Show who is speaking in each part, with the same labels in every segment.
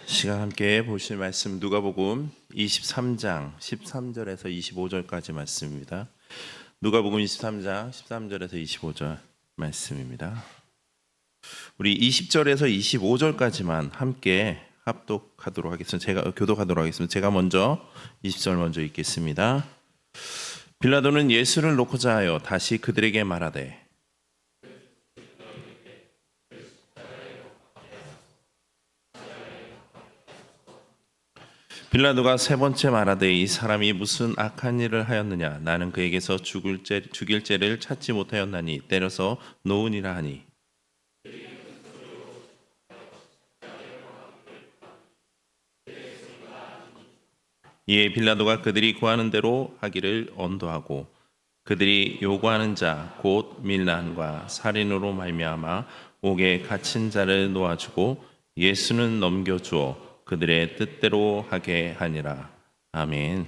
Speaker 1: 시간 함께 보실 말씀 누가복음 23장 13절에서 25절까지 말씀입니다. 누가복음 23장 13절에서 25절 말씀입니다. 우리 20절에서 25절까지만 함께 합독하도록 하겠습니다. 제가 교독하도록 하겠습니다. 제가 먼저 20절 먼저 읽겠습니다. 빌라도는 예수를 놓고자 하여 다시 그들에게 말하되 빌라도가 세 번째 말하되 이 사람이 무슨 악한 일을 하였느냐 나는 그에게서 죽일 죄를 찾지 못하였나니 때려서 놓으니라 하니 이에 빌라도가 그들이 구하는 대로 하기를 언도하고 그들이 요구하는 자 곧 밀란과 살인으로 말미암아 옥에 갇힌 자를 놓아주고 예수는 넘겨주어 그들의 뜻대로 하게 하니라. 아멘.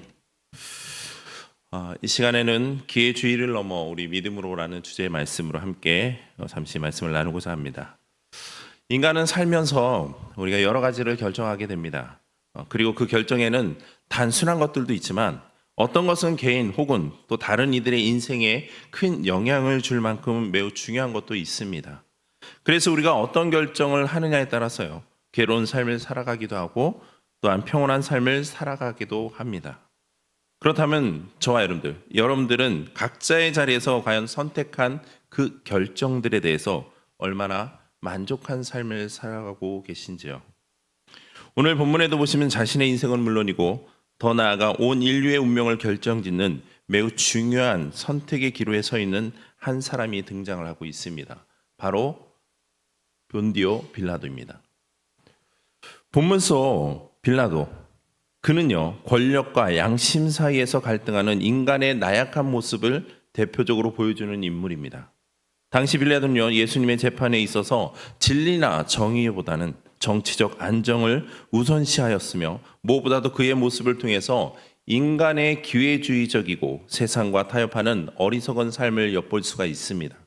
Speaker 1: 이 시간에는 기회 주의를 넘어 우리 믿음으로라는 주제의 말씀으로 함께 잠시 말씀을 나누고자 합니다. 인간은 살면서 우리가 여러 가지를 결정하게 됩니다. 그리고 그 결정에는 단순한 것들도 있지만 어떤 것은 개인 혹은 또 다른 이들의 인생에 큰 영향을 줄 만큼 매우 중요한 것도 있습니다. 그래서 우리가 어떤 결정을 하느냐에 따라서요. 괴로운 삶을 살아가기도 하고 또한 평온한 삶을 살아가기도 합니다. 그렇다면 저와 여러분들은 각자의 자리에서 과연 선택한 그 결정들에 대해서 얼마나 만족한 삶을 살아가고 계신지요? 오늘 본문에도 보시면 자신의 인생은 물론이고 더 나아가 온 인류의 운명을 결정짓는 매우 중요한 선택의 기로에 서 있는 한 사람이 등장을 하고 있습니다. 바로 본디오 빌라도입니다. 본문 속 빌라도 그는요 권력과 양심 사이에서 갈등하는 인간의 나약한 모습을 대표적으로 보여주는 인물입니다. 당시 빌라도는요 예수님의 재판에 있어서 진리나 정의보다는 정치적 안정을 우선시하였으며 무엇보다도 그의 모습을 통해서 인간의 기회주의적이고 세상과 타협하는 어리석은 삶을 엿볼 수가 있습니다.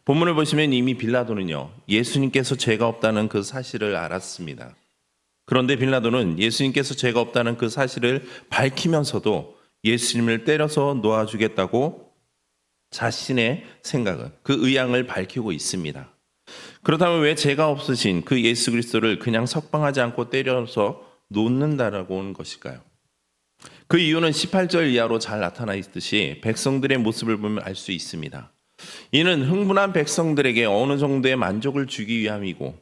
Speaker 1: 본문을 보시면 이미 빌라도는요 예수님께서 죄가 없다는 그 사실을 알았습니다. 그런데 빌라도는 예수님께서 죄가 없다는 그 사실을 밝히면서도 예수님을 때려서 놓아주겠다고 자신의 생각을, 그 의향을 밝히고 있습니다. 그렇다면 왜 죄가 없으신 그 예수 그리스도를 그냥 석방하지 않고 때려서 놓는다라고 하는 것일까요? 그 이유는 18절 이하로 잘 나타나 있듯이 백성들의 모습을 보면 알 수 있습니다. 이는 흥분한 백성들에게 어느 정도의 만족을 주기 위함이고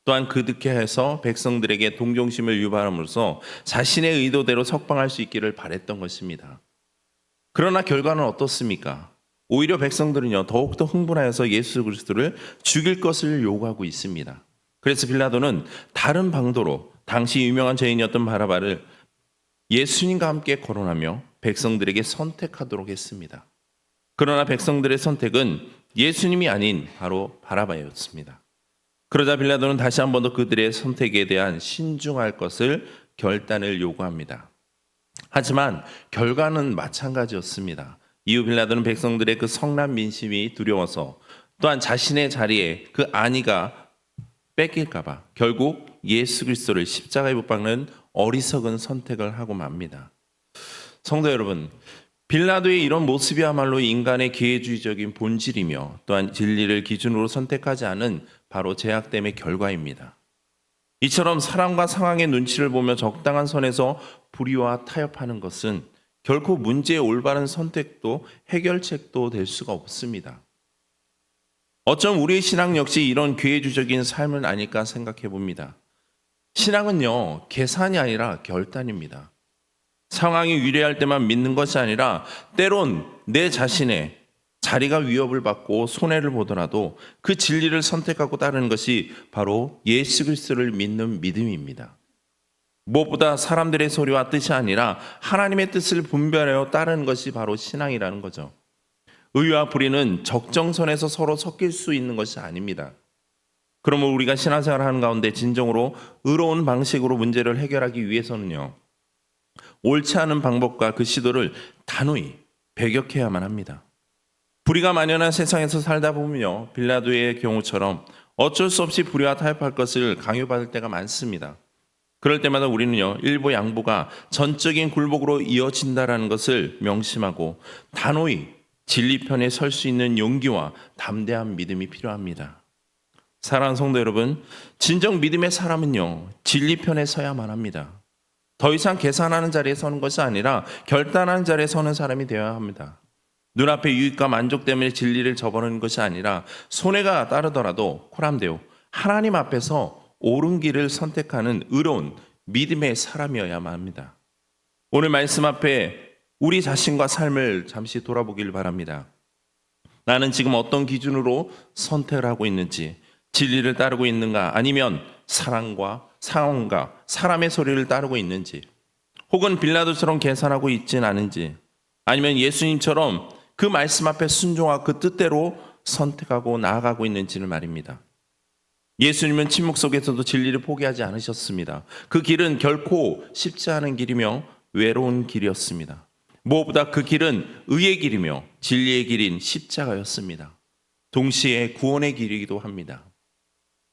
Speaker 1: 또한 그득해 해서 백성들에게 동정심을 유발함으로써 자신의 의도대로 석방할 수 있기를 바랬던 것입니다. 그러나 결과는 어떻습니까? 오히려 백성들은요 더욱더 흥분하여서 예수 그리스도를 죽일 것을 요구하고 있습니다. 그래서 빌라도는 다른 방도로 당시 유명한 죄인이었던 바라바를 예수님과 함께 거론하며 백성들에게 선택하도록 했습니다. 그러나 백성들의 선택은 예수님이 아닌 바로 바라바였습니다. 그러자 빌라도는 다시 한 번 더 그들의 선택에 대한 신중할 것을 결단을 요구합니다. 하지만 결과는 마찬가지였습니다. 이후 빌라도는 백성들의 그 성난 민심이 두려워서 또한 자신의 자리에 그 안위가 뺏길까 봐 결국 예수 그리스도를 십자가에 못 박는 어리석은 선택을 하고 맙니다. 성도 여러분, 빌라도의 이런 모습이야말로 인간의 기회주의적인 본질이며 또한 진리를 기준으로 선택하지 않은 바로 죄악됨의 결과입니다. 이처럼 사람과 상황의 눈치를 보며 적당한 선에서 불의와 타협하는 것은 결코 문제의 올바른 선택도 해결책도 될 수가 없습니다. 어쩜 우리의 신앙 역시 이런 기회주의적인 삶은 아닐까 생각해 봅니다. 신앙은요 계산이 아니라 결단입니다. 상황이 위례할 때만 믿는 것이 아니라 때론 내 자신의 자리가 위협을 받고 손해를 보더라도 그 진리를 선택하고 따르는 것이 바로 예수 그리스도를 믿는 믿음입니다. 무엇보다 사람들의 소리와 뜻이 아니라 하나님의 뜻을 분별하여 따르는 것이 바로 신앙이라는 거죠. 의와 불의는 적정선에서 서로 섞일 수 있는 것이 아닙니다. 그러면 우리가 신앙생활을 하는 가운데 진정으로 의로운 방식으로 문제를 해결하기 위해서는요 옳지 않은 방법과 그 시도를 단호히 배격해야만 합니다. 불의가 만연한 세상에서 살다 보면요 빌라도의 경우처럼 어쩔 수 없이 불의와 타협할 것을 강요받을 때가 많습니다. 그럴 때마다 우리는요, 일부 양보가 전적인 굴복으로 이어진다라는 것을 명심하고 단호히 진리 편에 설 수 있는 용기와 담대한 믿음이 필요합니다. 사랑하는 성도 여러분, 진정 믿음의 사람은요, 진리 편에 서야만 합니다. 더 이상 계산하는 자리에 서는 것이 아니라 결단하는 자리에 서는 사람이 되어야 합니다. 눈앞의 유익과 만족 때문에 진리를 저버리는 것이 아니라 손해가 따르더라도 코람데오 하나님 앞에서 옳은 길을 선택하는 의로운 믿음의 사람이어야만 합니다. 오늘 말씀 앞에 우리 자신과 삶을 잠시 돌아보길 바랍니다. 나는 지금 어떤 기준으로 선택을 하고 있는지, 진리를 따르고 있는가, 아니면 사랑과 상황과 사람의 소리를 따르고 있는지, 혹은 빌라도처럼 계산하고 있진 않은지, 아니면 예수님처럼 그 말씀 앞에 순종하고 그 뜻대로 선택하고 나아가고 있는지를 말입니다. 예수님은 침묵 속에서도 진리를 포기하지 않으셨습니다. 그 길은 결코 쉽지 않은 길이며 외로운 길이었습니다. 무엇보다 그 길은 의의 길이며 진리의 길인 십자가였습니다. 동시에 구원의 길이기도 합니다.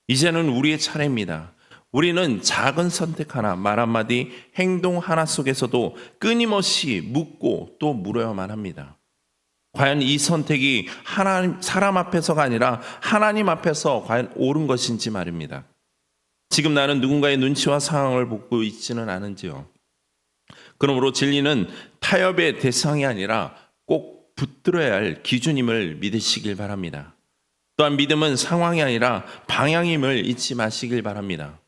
Speaker 1: 이제는 우리의 차례입니다. 우리는 작은 선택 하나, 말 한마디, 행동 하나 속에서도 끊임없이 묻고 또 물어야만 합니다. 과연 이 선택이 사람 앞에서가 아니라 하나님 앞에서 과연 옳은 것인지 말입니다. 지금 나는 누군가의 눈치와 상황을 보고 있지는 않은지요. 그러므로 진리는 타협의 대상이 아니라 꼭 붙들어야 할 기준임을 믿으시길 바랍니다. 또한 믿음은 상황이 아니라 방향임을 잊지 마시길 바랍니다.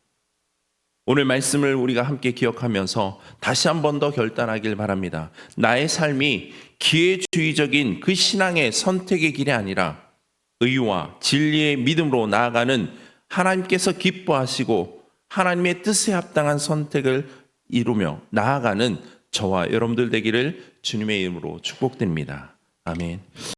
Speaker 1: 오늘 말씀을 우리가 함께 기억하면서 다시 한 번 더 결단하길 바랍니다. 나의 삶이 기회주의적인 그 신앙의 선택의 길이 아니라 의와 진리의 믿음으로 나아가는 하나님께서 기뻐하시고 하나님의 뜻에 합당한 선택을 이루며 나아가는 저와 여러분들 되기를 주님의 이름으로 축복드립니다. 아멘.